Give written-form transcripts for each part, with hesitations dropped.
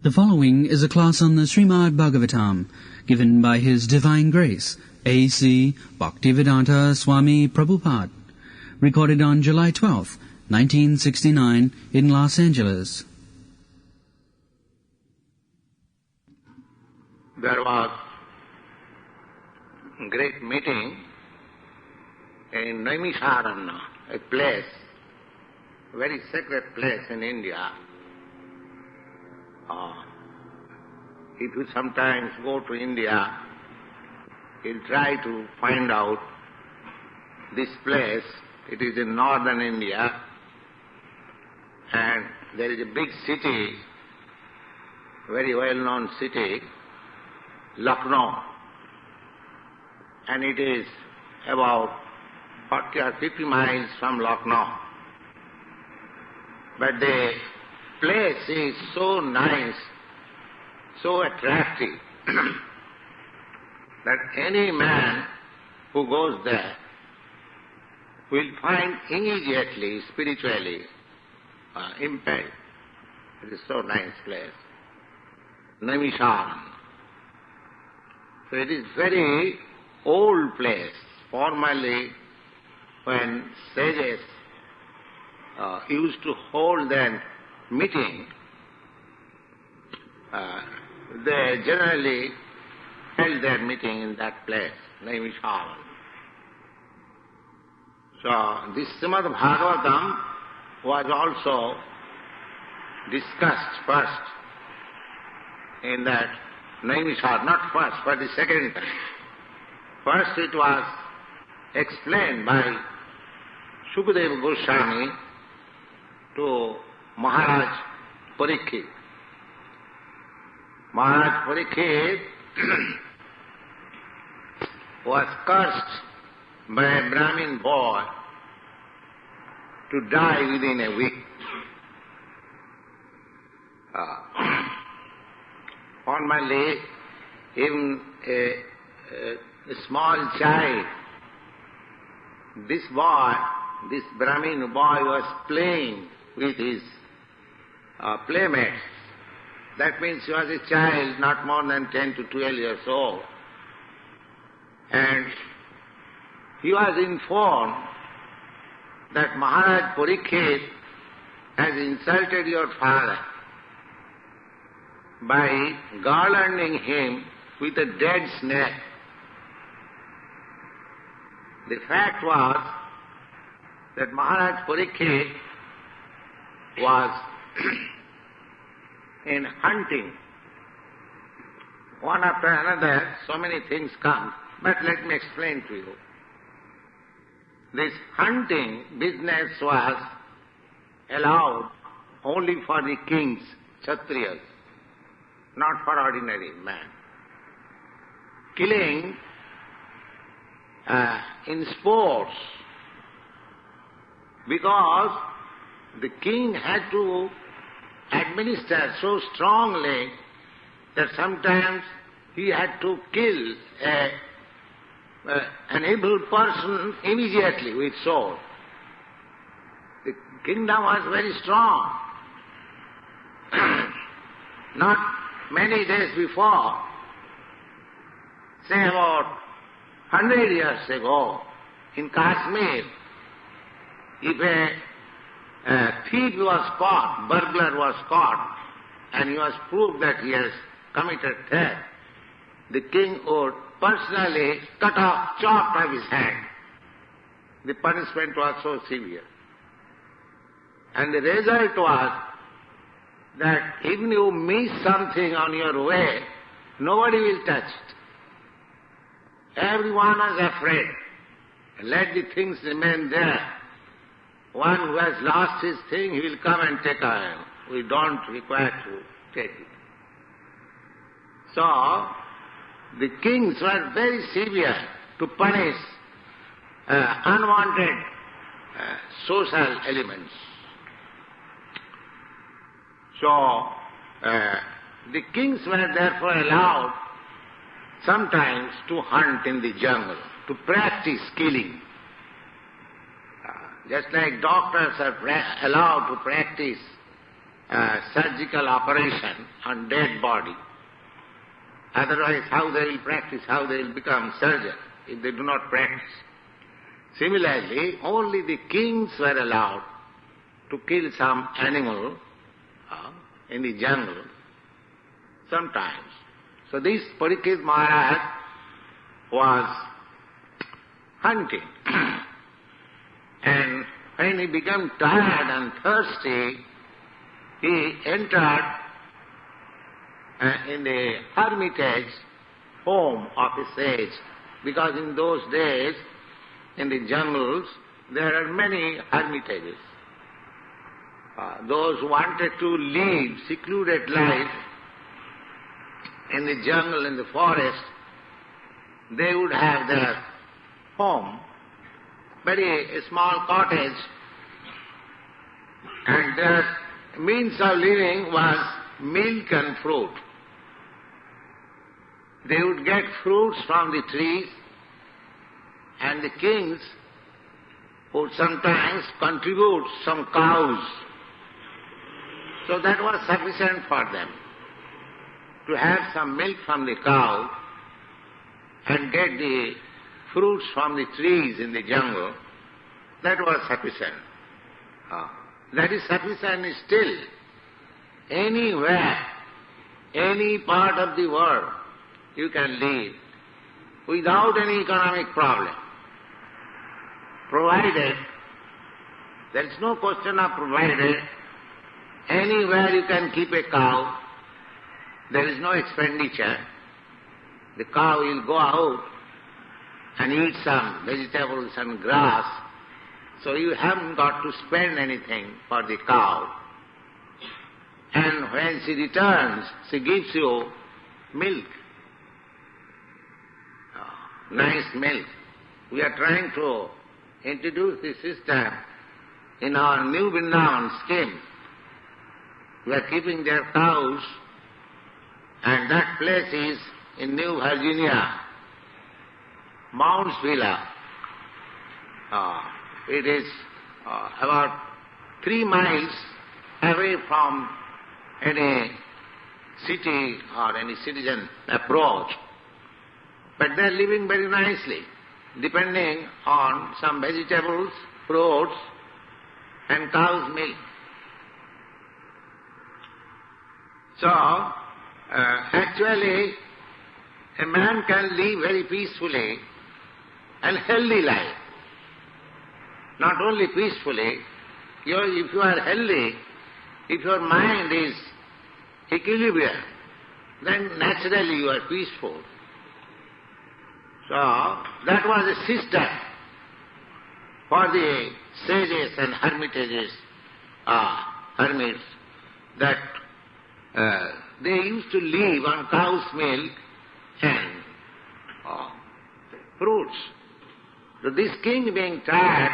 The following is a class on the Srimad Bhagavatam, given by His Divine Grace, A.C. Bhaktivedanta Swami Prabhupada, recorded on July 12, 1969, in Los Angeles. There was a great meeting in Naimisharanya, a place, a very sacred place in India. If you sometimes go to India, you'll try to find out this place. It is in northern India, and there is a big city, very well-known city, Lucknow, and it is about 40 or 50 miles from Lucknow. But the place is so nice, so attractive, that any man who goes there will find immediately, spiritually, impelled. It is so nice place. Naimisharanya. So it is very old place. Formerly, when sages used to hold their meeting, they generally held their meeting in that place, Naimisharanya. So this Srimad Bhagavatam was also discussed first in that Naimisharanya, not first, but the second time. First it was explained by Shukadeva Goswami to Maharaj Parikshit. Maharaj Parikshit was cursed by a Brahmin boy to die within a week. Formerly, even a small child, this Brahmin boy was playing with his playmates. That means he was a child not more than 10 to 12 years old. And he was informed that Maharaj Parikshit has insulted your father by garlanding him with a dead snake. The fact was that Maharaj Parikshit was in hunting. One after another, so many things come, but let me explain to you. This hunting business was allowed only for the kings, Kshatriyas, not for ordinary man. Killing in sports, because the king had to administer so strongly that sometimes he had to kill an able person immediately with sword. The kingdom was very strong. Not many days before, say about 100 years ago, in Kashmir, if a thief was caught, burglar was caught, and he was proved that he has committed theft, the king would personally chop off his hand. The punishment was so severe. And the result was that even you miss something on your way, nobody will touch it. Everyone was afraid. Let the things remain there. One who has lost his thing, he will come and take away. We don't require to take it. So, the kings were very severe to punish unwanted social elements. So, the kings were therefore allowed sometimes to hunt in the jungle, to practice killing. Just like doctors are allowed to practice surgical operation on dead body. Otherwise, how they will practice, how they will become surgeons if they do not practice. Similarly, only the kings were allowed to kill some animal in the jungle sometimes. So this Parikshit Maharaj was hunting. And when he became tired and thirsty, he entered in the hermitage home of a sage, because in those days, in the jungles, there are many hermitages. Those who wanted to live secluded life in the jungle, in the forest, they would have their home, very small cottage, and their means of living was milk and fruit. They would get fruits from the trees, and the kings would sometimes contribute some cows. So that was sufficient for them to have some milk from the cow and get the fruits from the trees in the jungle. That was sufficient. That is sufficient still. Anywhere, any part of the world, you can live without any economic problem, provided, there is no question of provided, anywhere you can keep a cow, there is no expenditure. The cow will go out and eat some vegetables and grass, so you haven't got to spend anything for the cow. And when she returns, she gives you milk, nice milk. We are trying to introduce this system in our New Vrindavan scheme. We are keeping their cows, and that place is in New Virginia, Moundsville. It is about 3 miles away from any city or any citizen approach. But they are living very nicely, depending on some vegetables, fruits, and cow's milk. So, actually, a man can live very peacefully and healthy life. Not only peacefully, if you are healthy, if your mind is equilibrium, then naturally you are peaceful. So, that was a system for the sages and hermitages, hermits, that they used to live on cow's milk and fruits. So this king, being tired,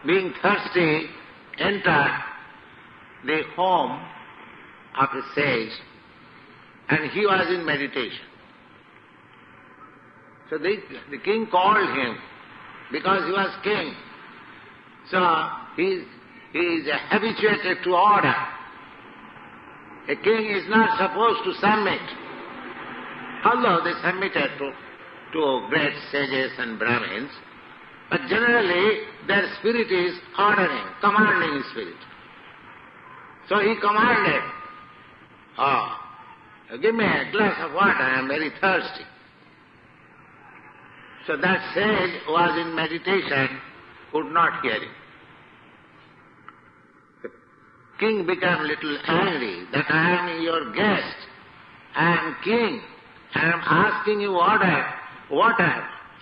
being thirsty, entered the home of a sage, and he was in meditation. So the king called him because he was king. So he is habituated to order. A king is not supposed to submit, although they submitted to great sages and Brahmins, but generally their spirit is ordering, commanding spirit. So he commanded, give me a glass of water, I am very thirsty. So that sage was in meditation, could not hear him. The king became a little angry that I am your guest, I am king, I am asking you water,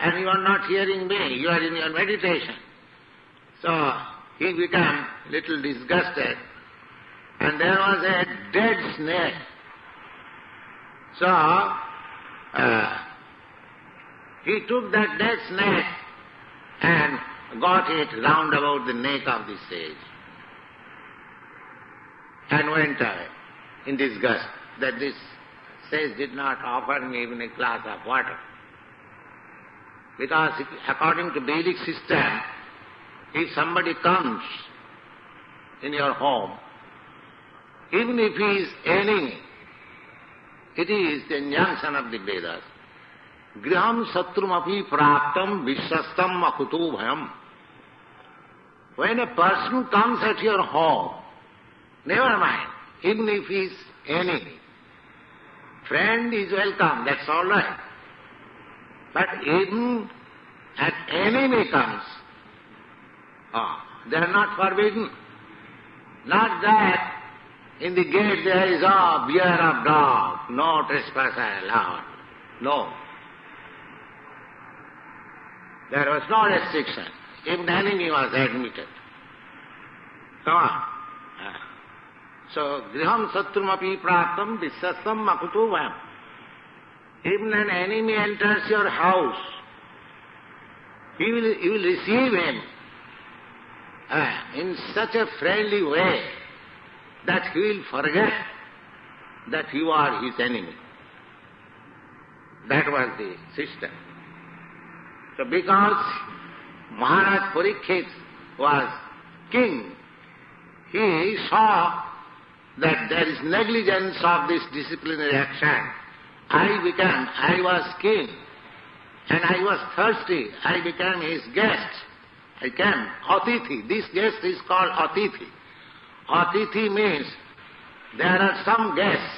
and you are not hearing me, you are in your meditation. So he became a little disgusted, and there was a dead snake. So he took that dead snake and got it round about the neck of the sage and went away in disgust that this sage did not offer me even a glass of water. Because according to Vedic system, if somebody comes in your home even if he is enemy. It is the injunction of the Vedas. Griham satrumapi praptam vishastam akutu bhayam. When a person comes at your home, never mind, even if he is enemy. Friend is welcome, that's all right. But even an enemy comes, they are not forbidden. Not that in the gate there is beware of dog, no trespass allowed. No. There was no restriction. Even enemy was admitted. Come on. So, griham satrumapi praptam vishasam makutu vayam. Even an enemy enters your house, you will receive him in such a friendly way that he will forget that you are his enemy. That was the system. So because Maharaj Parikshit was king, he saw that there is negligence of this disciplinary action. I was king, and I was thirsty. I became his guest. I came, Atithi. This guest is called Atithi. Atithi means there are some guests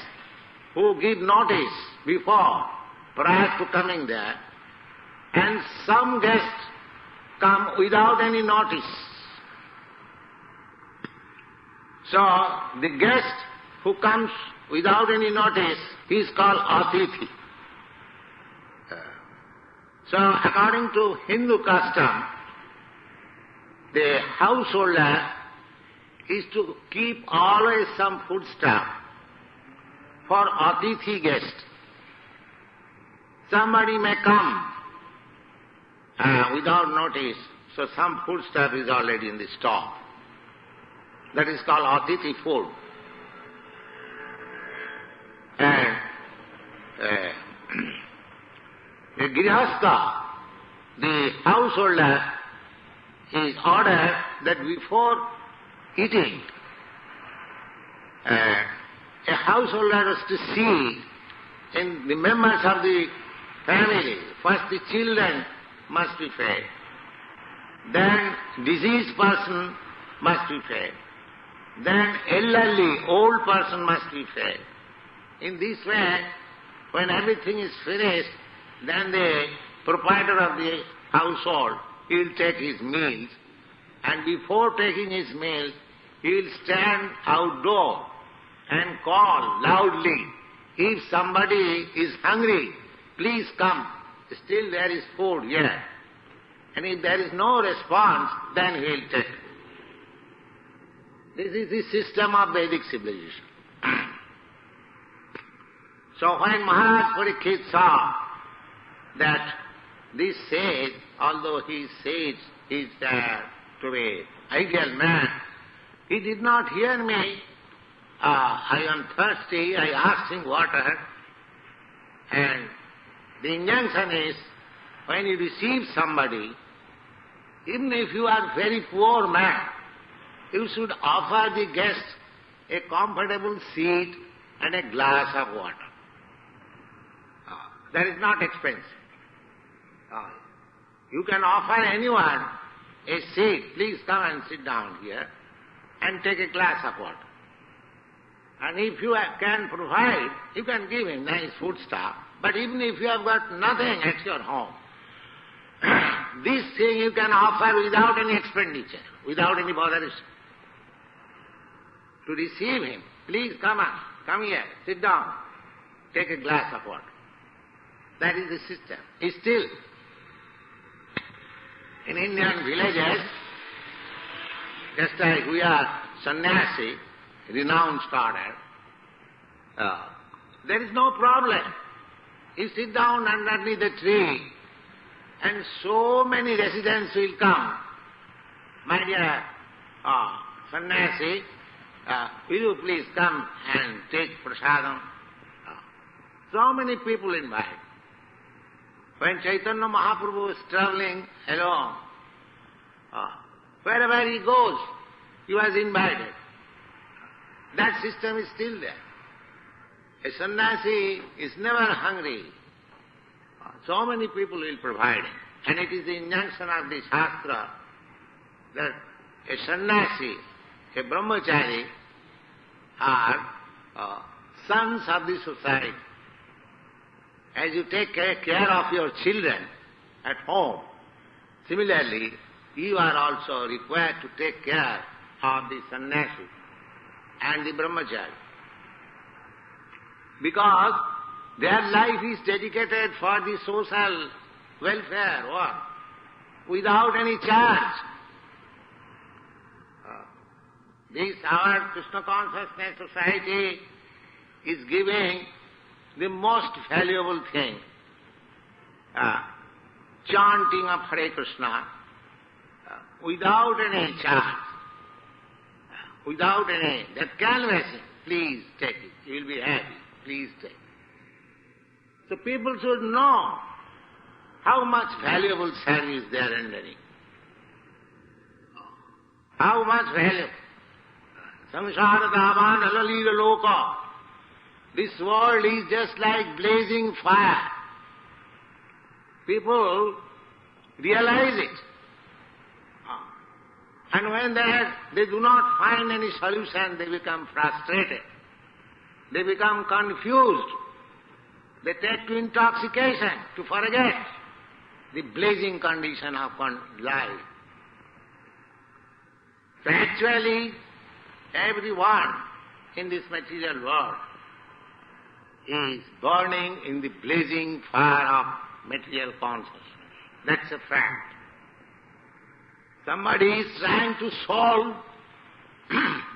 who give notice before, prior to coming there, and some guests come without any notice. So, the guest who comes without any notice, he is called Atithi. So, according to Hindu custom, the householder is to keep always some foodstuff for Atithi guest. Somebody may come without notice, so some foodstuff is already in the store. That is called Atithi food. And the Grihastha, the householder, is ordered that before eating, a householder is to see in the members of the family, first the children must be fed, then diseased person must be fed, then elderly, old person must be fed. In this way, when everything is finished, then the proprietor of the household, he will take his meals, and before taking his meals, he will stand outdoor and call loudly, if somebody is hungry, please come, still there is food here. And if there is no response, then he will take. This is the system of Vedic civilization. So when Maharaj Parikshit saw that this sage, although he says he is to be ideal man, he did not hear me. I am thirsty, I asked him water, and the injunction is, when you receive somebody, even if you are very poor man, you should offer the guest a comfortable seat and a glass of water. That is not expensive. You can offer anyone a seat, please come and sit down here and take a glass of water. And if you can provide, you can give him nice foodstuff. But even if you have got nothing at your home, this thing you can offer without any expenditure, without any botheration. To receive him, please come here, sit down, take a glass of water. That is the system. Still, in Indian villages, just like we are sannyasi, renounced order, there is no problem. You sit down underneath the tree, and so many residents will come. My dear sannyasi, will you please come and take prasadam? So many people invite. When Chaitanya Mahaprabhu was traveling alone, wherever he goes, he was invited. That system is still there. A sannyasi is never hungry. So many people will provide him. And it is the injunction of the Shastra that a sannyasi, a brahmachari, are sons of the society. As you take care of your children at home, similarly, you are also required to take care of the sannyasi and the brahmachari. Because their life is dedicated for the social welfare work without any charge. This, our Krishna Consciousness Society is giving the most valuable thing, chanting of Hare Krishna without any charge, without any, that canvassing, please take it, you will be happy, please take it. So people should know how much valuable service they are rendering. How much valuable. Samsara dhavan alalila loka. This world is just like blazing fire. People realize it. And when they do not find any solution, they become frustrated. They become confused. They take to intoxication to forget the blazing condition of life. So actually, everyone in this material world is burning in the blazing fire of material consciousness. That's a fact. Somebody is trying to solve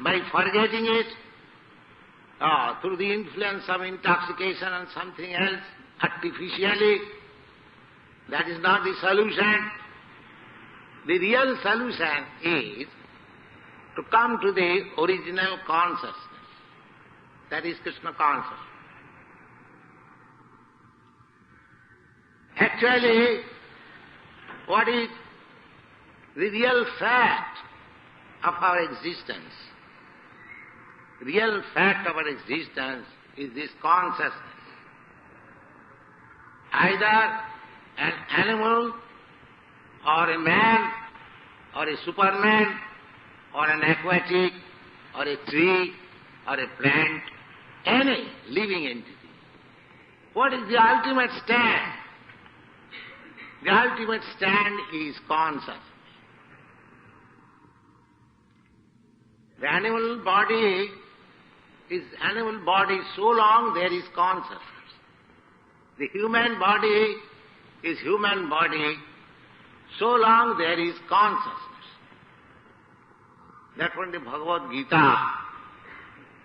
by forgetting it through the influence of intoxication and something else, artificially. That is not the solution. The real solution is to come to the original consciousness. That is Krishna consciousness. Actually, what is the real fact of our existence? Real fact of our existence is this consciousness. Either an animal or a man or a superman or an aquatic or a tree or a plant, any living entity. What is the ultimate stand? The ultimate stand is consciousness. The animal body is animal body so long there is consciousness. The human body is human body so long there is consciousness. That's when the Bhagavad Gita,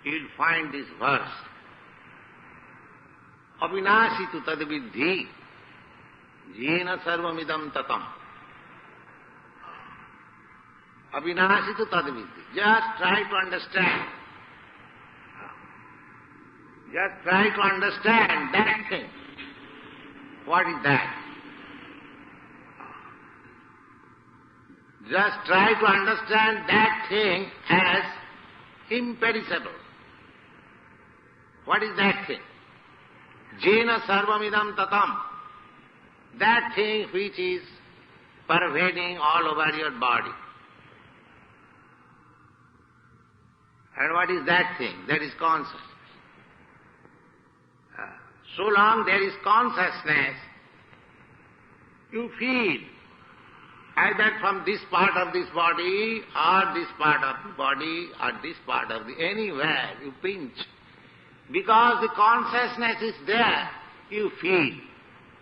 you'll find this verse. Avinashi tu tad viddhi, jena sarvamidam tatam. Avinashi tu tad viddhi. Just try to understand. Just try to understand that thing. What is that? Just try to understand that thing as imperishable. What is that thing? Jena sarvamidam tatam. That thing which is pervading all over your body. And what is that thing? That is consciousness. So long there is consciousness, you feel either from this part of this body or this part of the body or this part of the anywhere you pinch. Because the consciousness is there, you feel,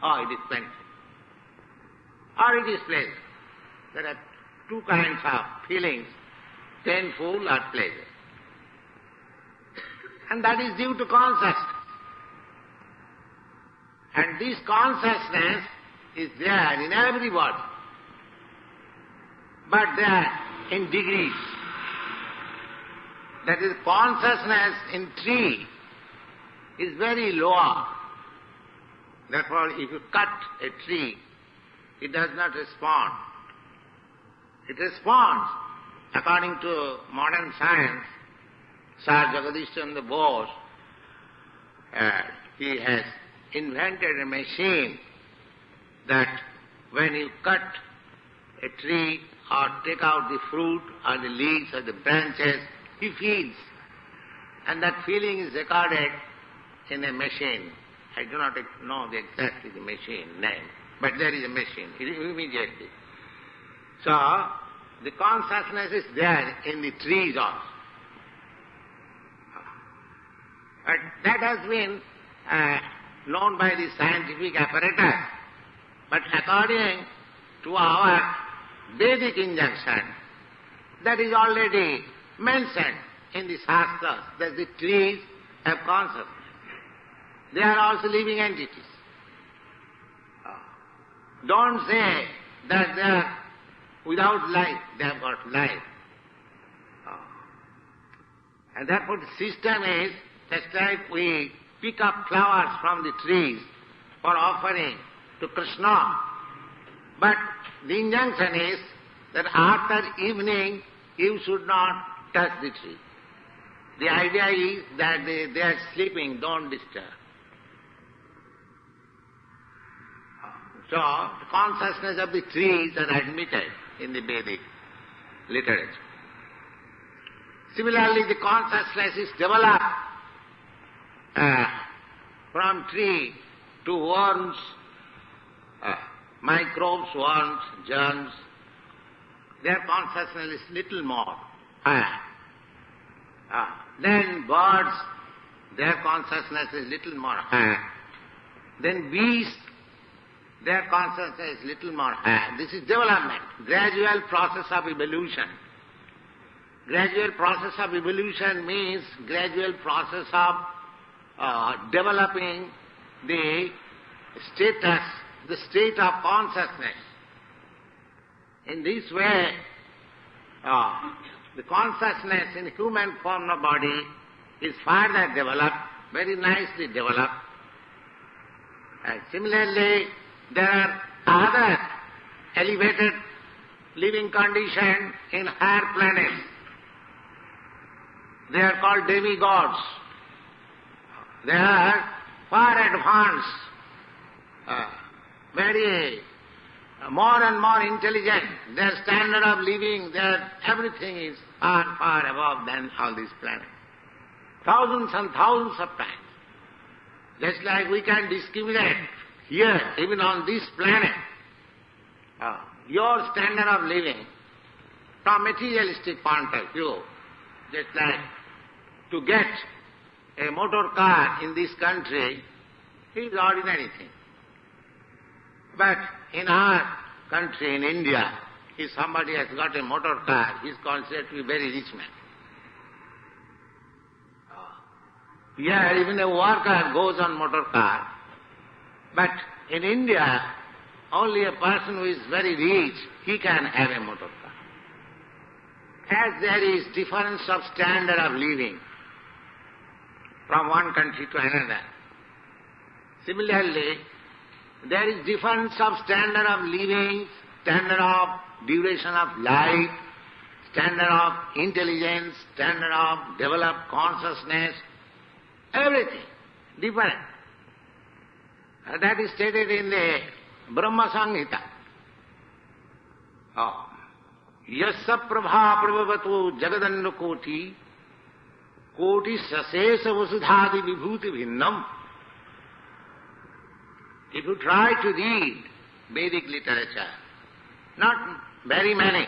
oh, it is painful. Or it is pleasant. There are two kinds of feelings, painful or pleasant. And that is due to consciousness. And this consciousness is there in everybody. But there in degrees. That is, consciousness in tree is very lower. Therefore, if you cut a tree, it does not respond. It responds, according to modern science, Sir Jagadish Chandra Bose, he has invented a machine that when you cut a tree or take out the fruit or the leaves or the branches, he feels. And that feeling is recorded in a machine. I do not know exactly the machine name, but there is a machine immediately. So, the consciousness is there in the trees also. But that has been known by the scientific apparatus. But according to our Vedic injunction, that is already mentioned in the Shastras, that the trees have consciousness. They are also living entities. Don't say that they are without life, they have got life. And therefore the system is, just like we pick up flowers from the trees for offering to Krishna, but the injunction is that after evening you should not touch the tree. The idea is that they are sleeping, don't disturb. So, the consciousness of the trees are admitted in the Vedic literature. Similarly, the consciousness is developed from tree to worms, microbes, worms, germs. Their consciousness is little more higher. Then birds, their consciousness is little more higher. Then beasts, their consciousness is little more higher. This is development, gradual process of evolution. Gradual process of evolution means gradual process of developing the status, the state of consciousness. In this way, the consciousness in human form of body is further developed, very nicely developed. And similarly, there are other elevated living conditions in higher planets. They are called demigods. They are far advanced, very more and more intelligent. Their standard of living, their everything is far, far above than all these planets. Thousands and thousands of times. Just like we can discriminate here, even on this planet, your standard of living from materialistic point of view, just like to get a motor car in this country is ordinary thing. But in our country, in India, if somebody has got a motor car, he is considered to be a very rich man. Here, even a worker goes on motor car. But in India, only a person who is very rich, he can have a motor car. As there is difference of standard of living from one country to another, similarly, there is difference of standard of living, standard of duration of life, standard of intelligence, standard of developed consciousness, everything different. That is stated in the Brahma Samhita. Yassa prabha prabhavatu jagadanna koti koti sasesa vasudhadi vibhuti bhinnam. If you try to read Vedic literature, not very many,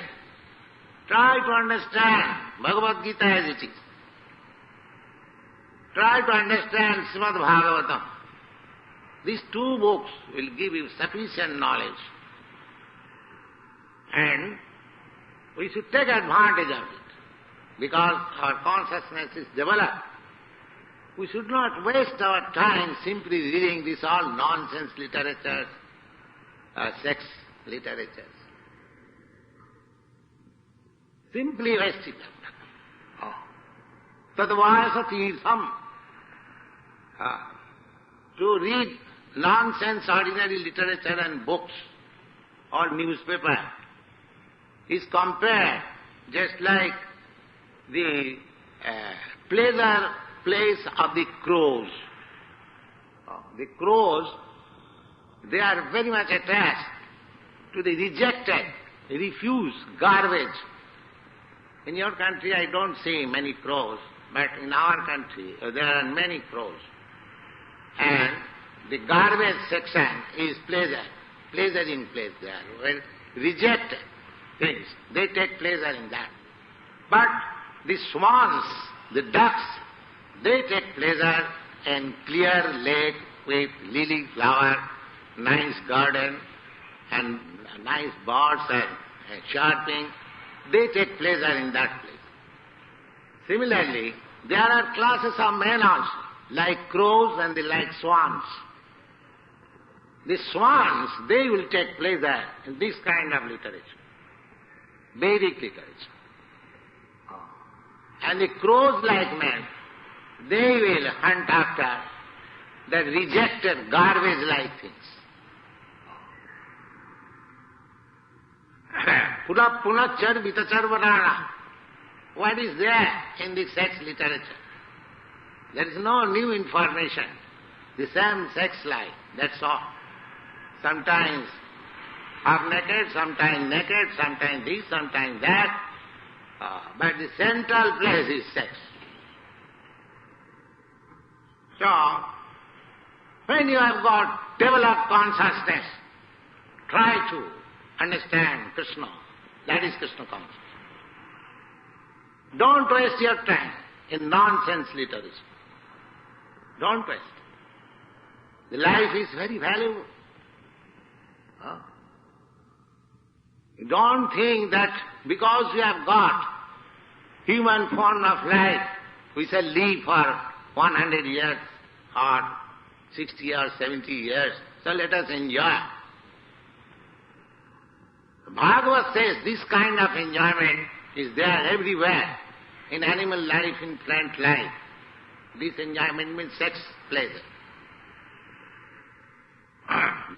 try to understand Bhagavad Gita as it is. Try to understand Srimad Bhagavatam. These two books will give you sufficient knowledge. And we should take advantage of it, because our consciousness is developed. We should not waste our time simply reading this all nonsense literatures, sex literatures. Simply waste it. Tadvayasa tirtham. To read nonsense ordinary literature and books or newspaper is compared just like the pleasure place of the crows. The crows, they are very much attached to the rejected, refused, garbage. In your country I don't see many crows, but in our country there are many crows. And the garbage section is pleasuring place there. When rejected things, they take pleasure in that. But the swans, the ducks, they take pleasure in clear lake with lily flower, nice garden, and nice birds and chirping. They take pleasure in that place. Similarly, there are classes of men also, like crows and like swans. The swans, they will take pleasure in this kind of literature, Vedic literature. And the crows like men, they will hunt after the rejected garbage-like things. Punachar vitachar varana. What is there in the sex literature? There is no new information. The same sex life, that's all. Sometimes half naked, sometimes this, sometimes that. But the central place is sex. So, when you have got developed consciousness, try to understand Krishna. That is Krishna consciousness. Don't waste your time in nonsense literature. Don't waste. The life is very valuable. Don't think that because we have got human form of life, we shall live for 100 years or 60 or 70 years, so let us enjoy. Bhagavad says this kind of enjoyment is there everywhere, in animal life, in plant life. This enjoyment means sex pleasure.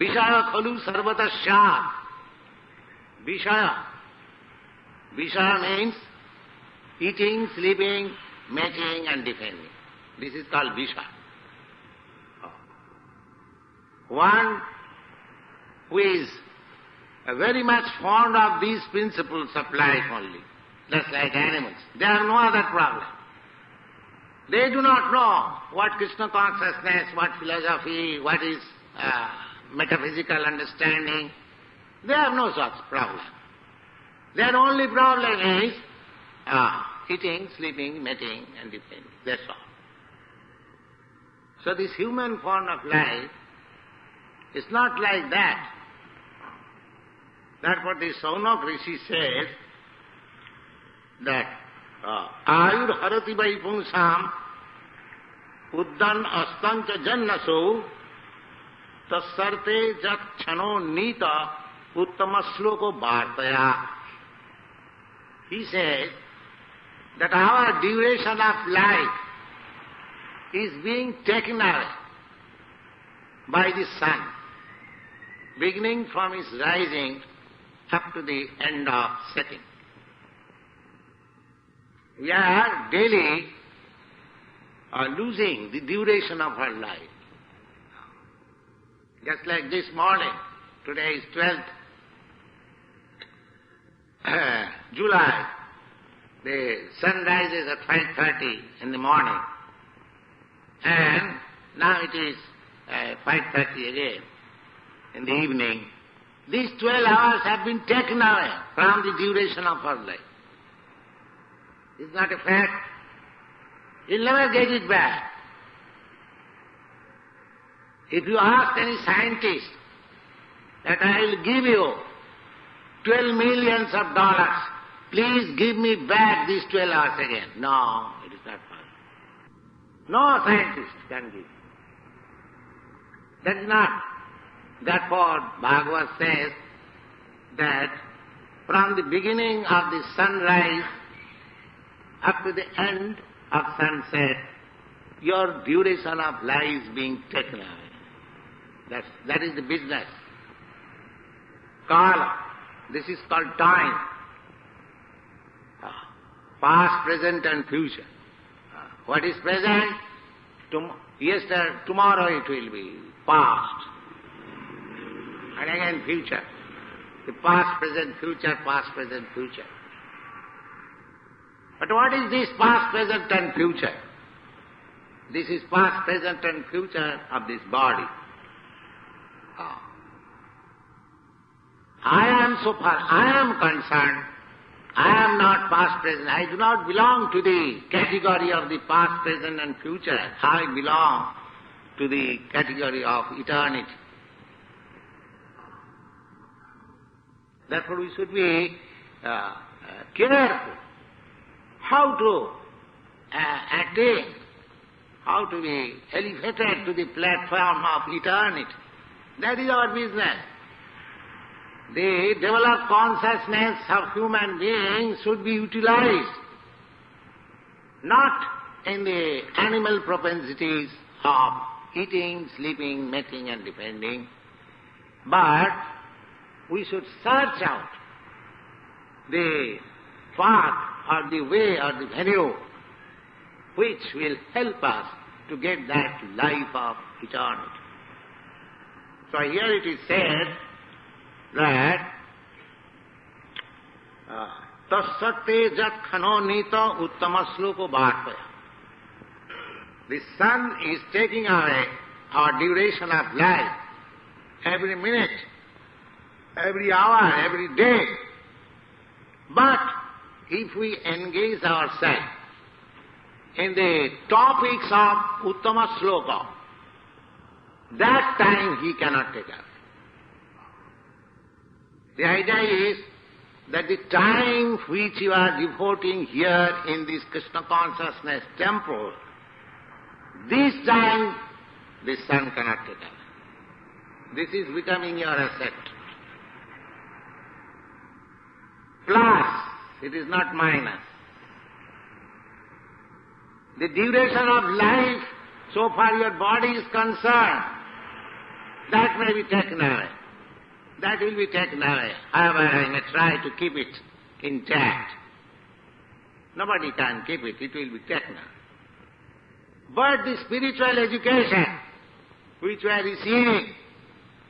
Vishaya khalu sarvata shad. Vishaya. Vishaya means eating, sleeping, mating and defending. This is called Vishaya. One who is very much fond of these principles of life only, just like animals. They have no other problem. They do not know what Krishna consciousness, what philosophy, what is metaphysical understanding. They have no such problem. Their only problem is eating, sleeping, mating and defending. That's all. So this human form of life is not like that. That's what the Saunak Rishi says, that Ayur harati vaipungsam uddan astancha jannaso tasarte jat chano nita uttamashloko bhartaya. He says that our duration of life is being taken away by the sun, beginning from its rising up to the end of setting. We are daily losing the duration of our life. Just like this morning, today is 12th July, the sun rises at 5:30 in the morning, and now it is 5:30 again in the evening. These 12 hours have been taken away from the duration of our life. Is not a fact? You'll never get it back. If you ask any scientist that I will give you 12 millions of dollars, please give me back these 12 hours again. No, it is not possible. No scientist can give. That is not. Therefore, Bhagavad says that from the beginning of the sunrise up to the end of sunset, your duration of life is being taken away. That is the business. Kala. This is called time. Past, present and future. What is present? Yesterday, tomorrow it will be past. And again future. The past, present, future, past, present, future. But what is this past, present and future? This is past, present and future of this body. I am so far, I am concerned, I am not past, present. I do not belong to the category of the past, present and future. I belong to the category of eternity. Therefore we should be careful how to attain, how to be elevated to the platform of eternity. That is our business. The developed consciousness of human beings should be utilized, not in the animal propensities of eating, sleeping, mating and defending, but we should search out the path or the way or the venue which will help us to get that life of eternity. So here it is said that tasate jat khano nita uttama sloka bhartaya. The sun is taking away our duration of life every minute, every hour, every day. But if we engage ourselves in the topics of Uttama Sloka, that time he cannot take us. The idea is that the time which you are devoting here in this Krishna consciousness temple, this time the sun cannot take us. This is becoming your asset. Plus, it is not minus. The duration of life, so far your body is concerned, that may be taken away. That will be taken away. However, I may try to keep it intact. Nobody can keep it, it will be taken away. But the spiritual education which we are receiving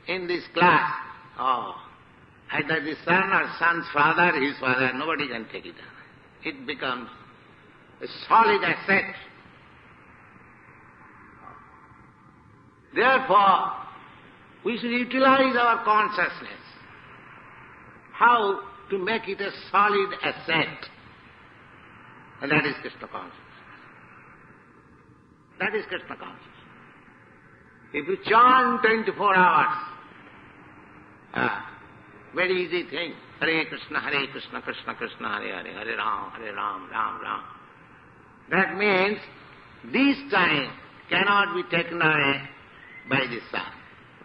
in this class, either the son or son's father, his father, nobody can take it away. It becomes a solid asset. Therefore, we should utilize our consciousness. How to make it a solid asset? And that is Krishna consciousness. That is Krishna consciousness. If you chant 24 hours, very easy thing. Hare Krishna, Krishna Krishna, Hare Hare, Hare Ram, Ram Ram. That means this time cannot be taken away by the sun.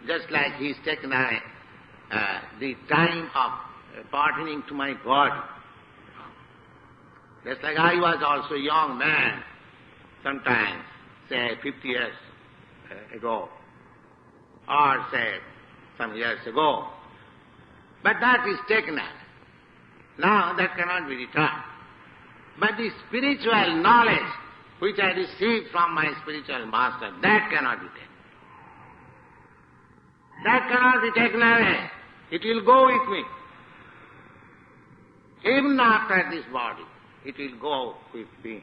Just like he is taken away the time of pertaining to my body. Just like I was also a young man, sometimes, say 50 years ago, or say some years ago. But that is taken away. Now that cannot be returned. But the spiritual knowledge which I received from my spiritual master, that cannot be taken. That cannot be taken away. It will go with me. Even after this body, it will go with me.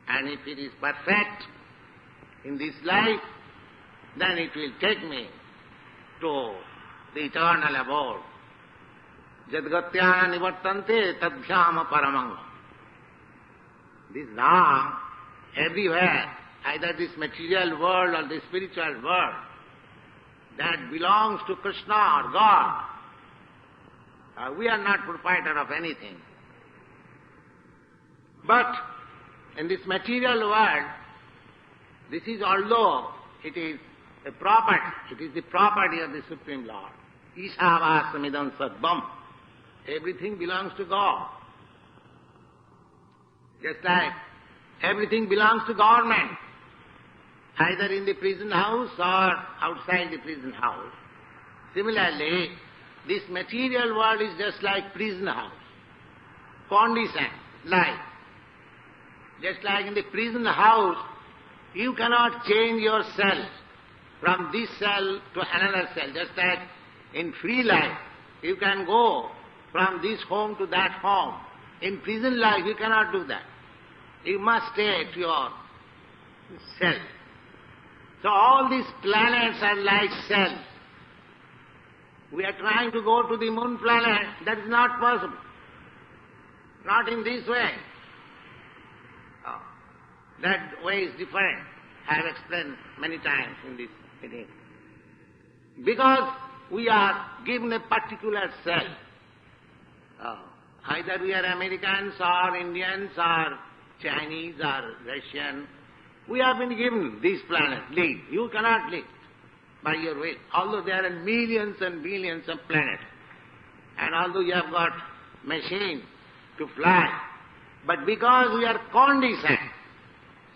And if it is perfect in this life, then it will take me to the eternal abode. Jadgatyana nivartante tadhyama paramangam. This Ram, everywhere, either this material world or the spiritual world, that belongs to Krishna or God. We are not proprietor of anything. But in this material world, this is, although it is a property, it is the property of the Supreme Lord. Ishavasamidan sarvam. Everything belongs to God. Just like everything belongs to government, either in the prison house or outside the prison house. Similarly, this material world is just like prison house. Condition, like Just like in the prison house, you cannot change your cell from this cell to another cell. Just like in free life, you can go from this home to that home. In prison life, you cannot do that. You must stay at your cell. So all these planets are like cells. We are trying to go to the moon planet. That is not possible. Not in this way. That way is different. I have explained many times in this meeting. Because we are given a particular cell. Either we are Americans or Indians or Chinese or Russian. We have been given this planet. Live. You cannot live by your will. Although there are millions and billions of planets. And although you have got machines to fly. But because we are conditioned,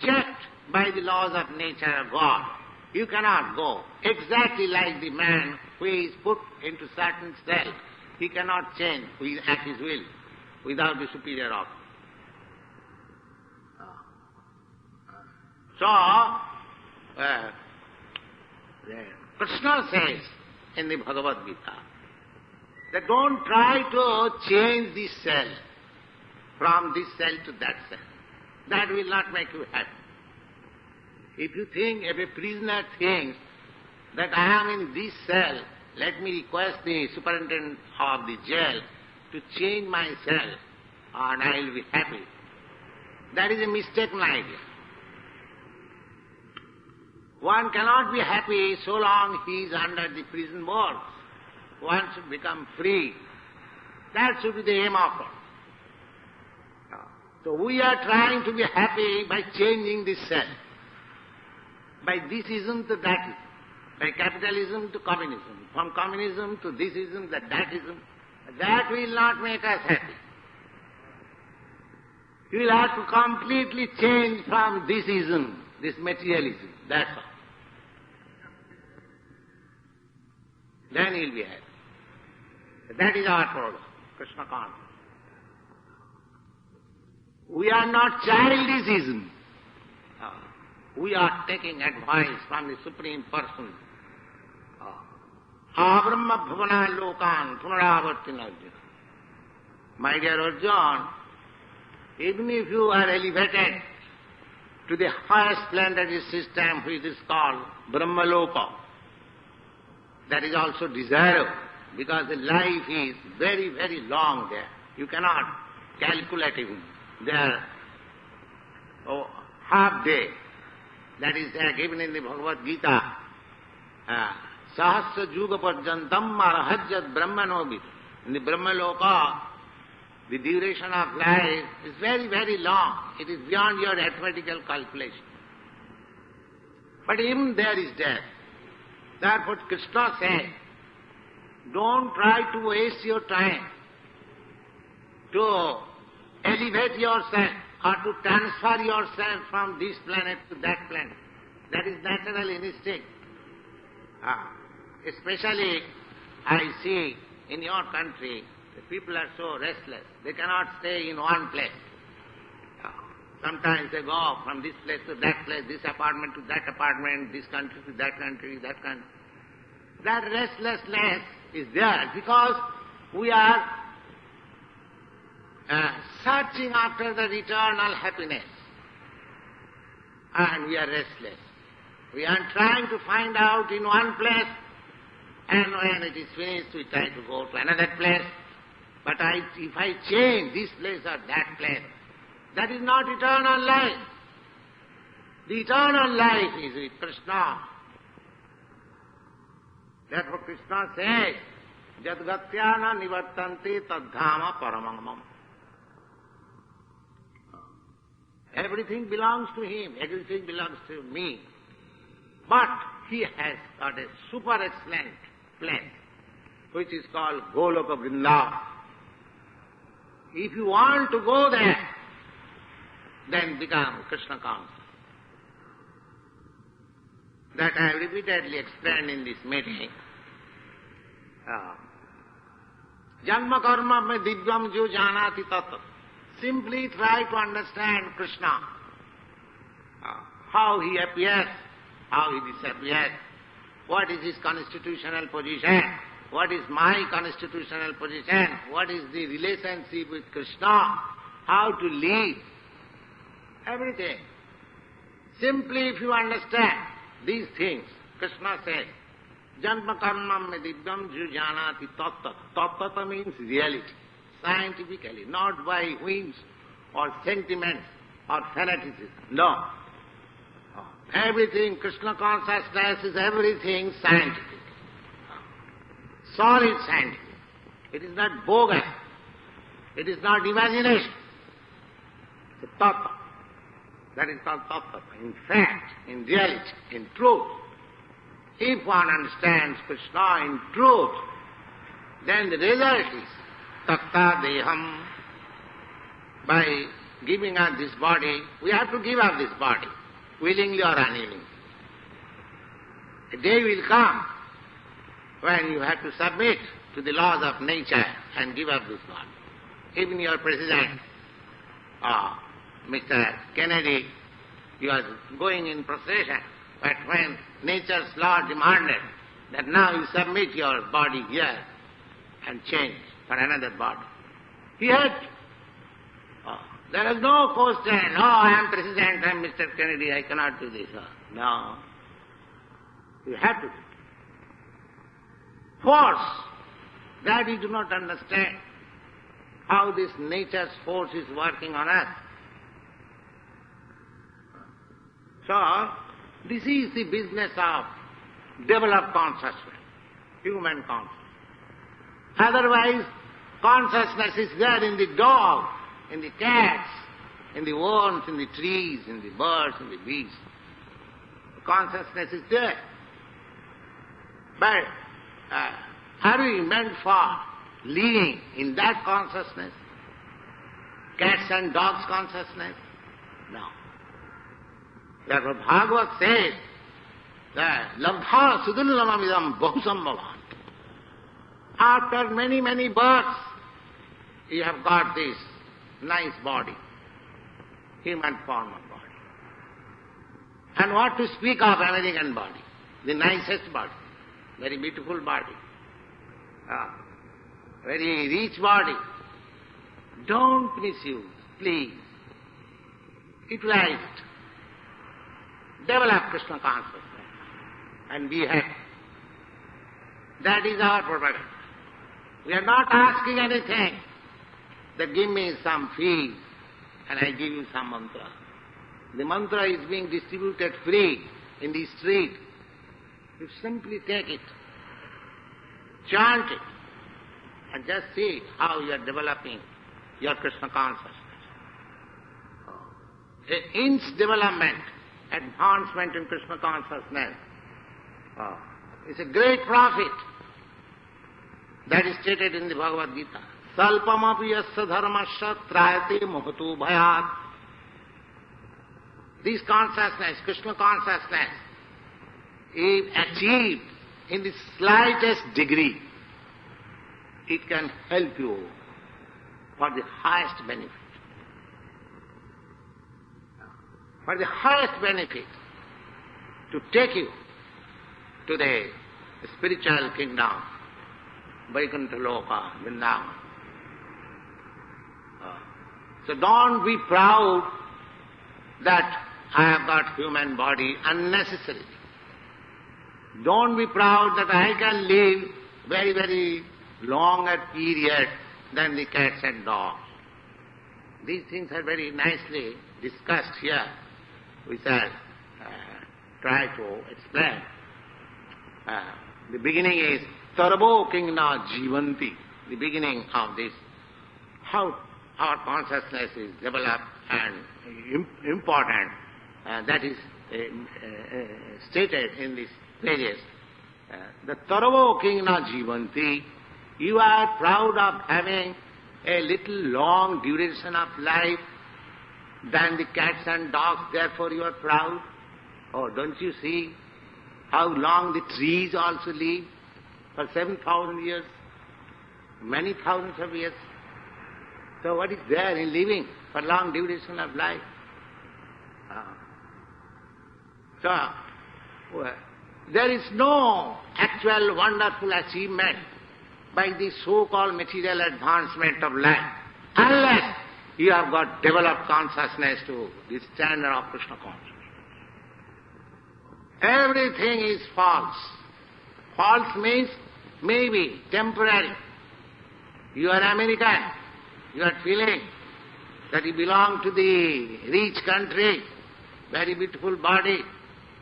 checked by the laws of nature of God, you cannot go. Exactly like the man who is put into certain cell. He cannot change at his will without the superior officer. So, Krishna says in the Bhagavad Gita that don't try to change this cell from this cell to that cell. That will not make you happy. If you think, if a prisoner thinks that I am in this cell, let me request the superintendent of the jail to change my cell and I will be happy. That is a mistaken idea. One cannot be happy so long he is under the prison walls. One should become free. That should be the aim of it. So we are trying to be happy by changing this cell. By thisism to thatism. By capitalism to communism. From communism to thisism to thatism. That will not make us happy. You will have to completely change from thisism, this materialism. That's all. Then you will be happy. That is our program, Krishna consciousness. We are not childism. We are taking advice from the Supreme Person. Abrahma bhavana lokan punaravartin Arjuna. My dear Arjuna, even if you are elevated to the highest planetary system which is called Brahmaloka, that is also desirable because the life is very, very long there. You cannot calculate even their half day. That is given in the Bhagavad Gita. Sahasra Juga Parjantam Arahajyat Brahmanovid. In the Brahmaloka, the duration of life is very, very long. It is beyond your arithmetical calculation. But even there is death. Therefore Krishna said, don't try to waste your time to elevate yourself or to transfer yourself from this planet to that planet. That is natural instinct. Especially I see in your country, the people are so restless. They cannot stay in one place. Sometimes they go from this place to that place, this apartment to that apartment, this country to that country, that country. That restlessness is there because we are searching after the eternal happiness. And we are restless. We are trying to find out in one place, and when it is finished, we try to go to another place. But if I change this place or that place, that is not eternal life. The eternal life is with Krishna. Therefore Krishna says, Jadgatyana nivartante tadhama paramamam. Everything belongs to him, everything belongs to me. But he has got a super excellent place, which is called Goloka Vrindavan. If you want to go there, then become Krishna conscious. That I have repeatedly explained in this meeting. Janma karma mein divyam jo janati tat. Simply try to understand Krishna. how he appears, how he disappears, what is his constitutional position, what is my constitutional position, what is the relationship with Krishna, how to live, everything. Simply if you understand these things, Krishna says, Janma karmam mediddam jujanati tattata. Tattata means reality, scientifically, not by whims or sentiments or fanaticism. No. Everything, Krishna consciousness is everything scientific. Solid scientific. It is not bogus. It is not imagination. It's a tattva. That is called tattva. In fact, in reality, in truth. If one understands Krishna in truth, then the result is tatta deham. By giving up this body, we have to give up this body, willingly or unwillingly. A day will come when you have to submit to the laws of nature and give up this body. Even your president, Mr. Kennedy, he was going in procession, but when nature's law demanded that now you submit your body here and change for another body, he had to. There was no question, I am president, I am Mr. Kennedy, I cannot do this. No. You have to do it. Force, that you do not understand how this nature's force is working on us. So, this is the business of developed consciousness, human consciousness. Otherwise, consciousness is there in the dog, in the cats, in the worms, in the trees, in the birds, in the beasts. The consciousness is there. But are we meant for living in that consciousness? Cats and dogs' consciousness? No. Therefore Bhagavad says that labdha sudullamamidam bahusambhavan. After many, many births, you have got this nice body, human form of body. And what to speak of American body, the nicest body, very beautiful body, very rich body. Don't misuse, please. Utilize it. Develop Krishna consciousness and be happy. That is our provision. We are not asking anything. That give me some fee and I give you some mantra. The mantra is being distributed free in the street. You simply take it, chant it, and just see how you are developing your Krishna consciousness. An inch development, advancement in Krishna consciousness is a great profit. That is stated in the Bhagavad Gita. Salpamapi yasya dharmasya trayate mohatu bhayat. This consciousness, Krishna consciousness, if achieved in the slightest degree, it can help you for the highest benefit. For the highest benefit, to take you to the spiritual kingdom, Vaikuntha Loka, Vrindavan. So don't be proud that I have got human body unnecessarily. Don't be proud that I can live very, very longer period than the cats and dogs. These things are very nicely discussed here, which I try to explain. The beginning is Tarabo Kingna Jivanti, the beginning of this, how our consciousness is developed and important. That is stated in these pages. The Taravo Kingna Jivanti, you are proud of having a little long duration of life than the cats and dogs, therefore you are proud. Oh, don't you see how long the trees also live? For 7,000 years, many thousands of years. So what is there in living for long duration of life? So, there is no actual wonderful achievement by the so-called material advancement of life unless you have got developed consciousness to the standard of Krishna consciousness. Everything is false. False means maybe temporary. You are American. You are feeling that you belong to the rich country, very beautiful body,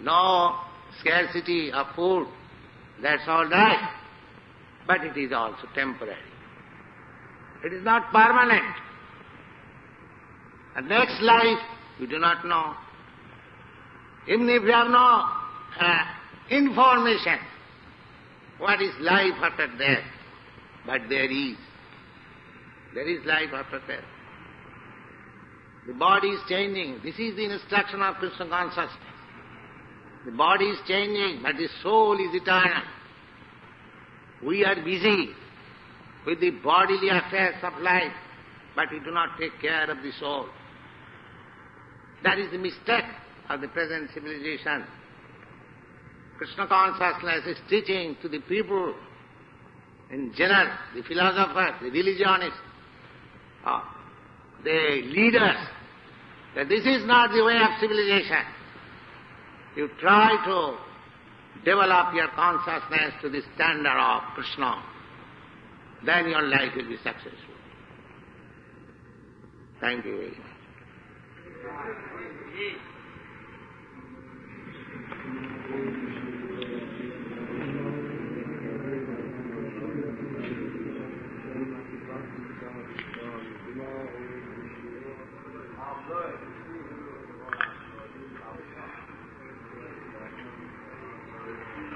no scarcity of food. That's all right. But it is also temporary. It is not permanent. The next life, you do not know. Even if you have no information, what is life after death? But there is. There is life after death. The body is changing. This is the instruction of Krishna consciousness. The body is changing, but the soul is eternal. We are busy with the bodily affairs of life, but we do not take care of the soul. That is the mistake of the present civilization. Krishna consciousness is teaching to the people in general, the philosophers, the religionists, the leaders, that this is not the way of civilization. You try to develop your consciousness to the standard of Krishna, then your life will be successful. Thank you very much.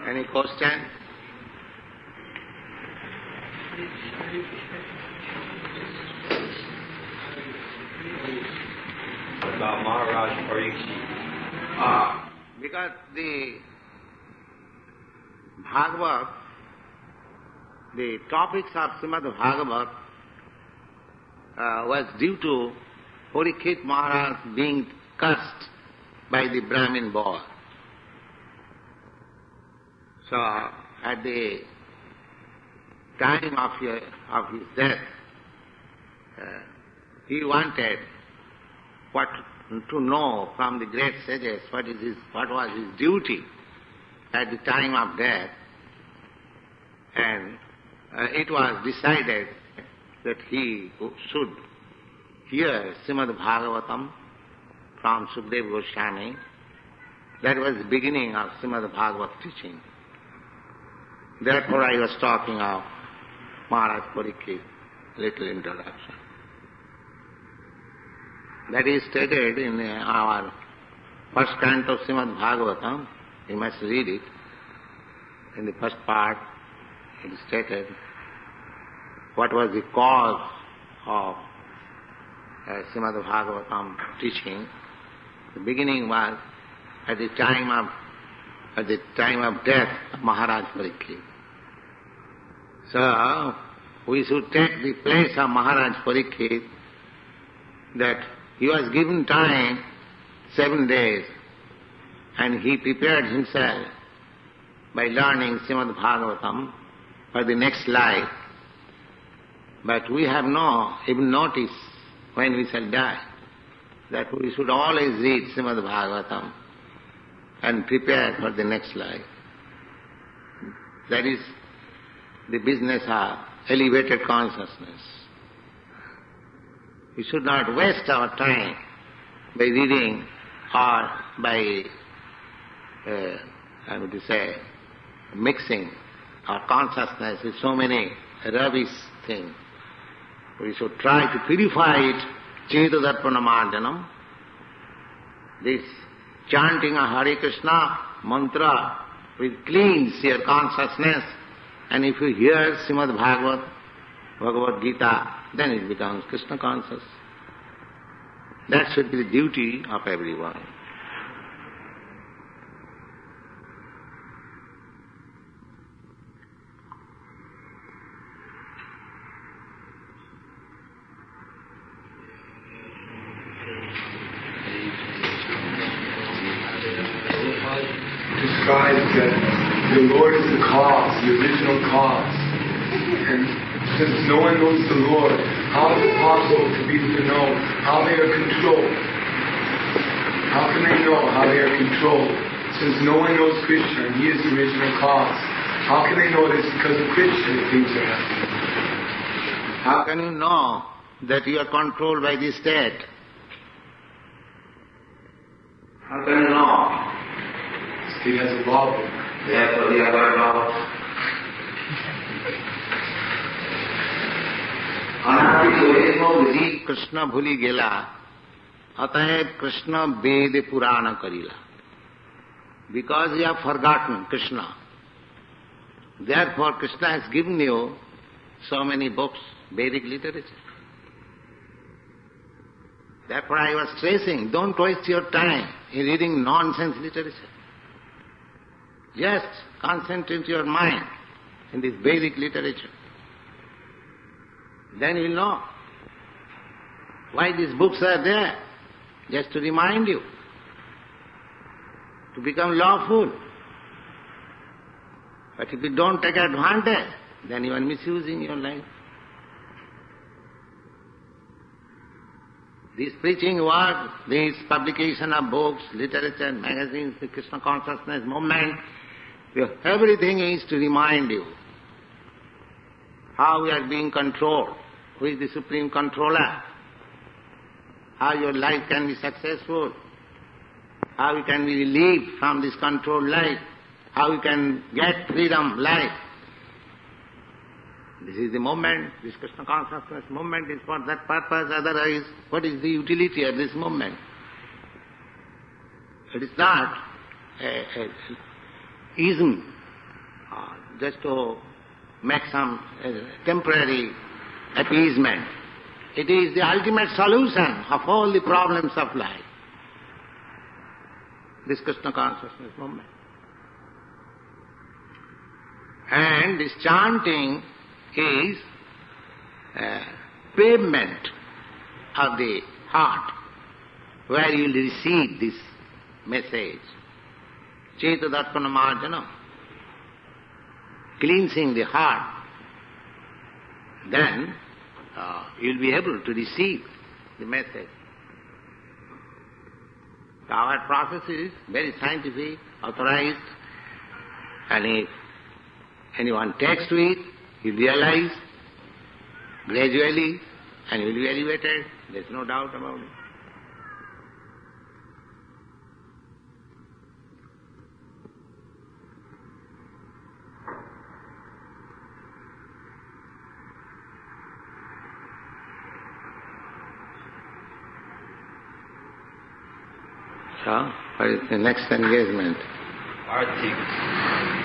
Any question? About Maharaj Parikshit. Because the Bhagavad, the topics of Srimad Bhagavad was due to Parikshit Maharaj being cursed by the Brahmin boy. So, at the time of his death, he wanted to know from the great sages what was his duty at the time of death, and it was decided that he should hear Srimad Bhagavatam from Sukadeva Goswami. That was the beginning of Srimad Bhagavat teaching. Therefore I was talking of Maharaj Parikshit, little introduction. That is stated in our first canto of Srimad Bhagavatam. You must read it. In the first part, it is stated what was the cause of Srimad Bhagavatam teaching. The beginning was at the time of death of Maharaj Parikshit. So, we should take the place of Maharaj Parikshit, that he was given time 7 days, and he prepared himself by learning Srimad Bhagavatam for the next life. But we have no even notice when we shall die, that we should always read Srimad Bhagavatam and prepare for the next life. That is the business of elevated consciousness. We should not waste our time by reading or by, mixing our consciousness with so many rubbish things. We should try to purify it, Chetudarpana Marjanam. This chanting of Hare Krishna mantra will cleanse your consciousness, and if you hear Srimad Bhagavad Gita, then it becomes Krishna conscious. That should be the duty of everyone. describes that the Lord is the cause, the original cause. And since no one knows the Lord, how is it possible for people to know how they are controlled? How can they know how they are controlled? Since no one knows Krishna and He is the original cause, how can they know this because of Krishna that things are happening? How can you know that you are controlled by the state? How can you know? The state has a law book. Therefore we have got a law. Krishna भूली गेला अतएव कृष्ण वेद पुराण करिला. Because you have forgotten Krishna, therefore Krishna has given you so many books, Vedic literature. Therefore I was stressing, don't waste your time in reading nonsense literature. Just concentrate your mind in this Vedic literature. Then you will know why these books are there, just to remind you to become lawful. But if you don't take advantage, then you are misusing your life. This preaching work, this publication of books, literature, magazines, the Krishna consciousness movement, everything is to remind you how we are being controlled, who is the supreme controller, how your life can be successful, how you can be relieved from this controlled life, how you can get freedom life. This is the movement, this Krishna consciousness movement is for that purpose, otherwise what is the utility of this movement? It is not a ism, just to make some temporary appeasement. It is the ultimate solution of all the problems of life. This Krishna consciousness movement. And this chanting is a pavement of the heart where you will receive this message. Cheta Darpana Marjana, cleansing the heart. Then you will be able to receive the message. Our process is very scientific, authorized, and if anyone takes to it, he will realize gradually and he will be elevated. There is no doubt about it. So, what is the next engagement? Arti.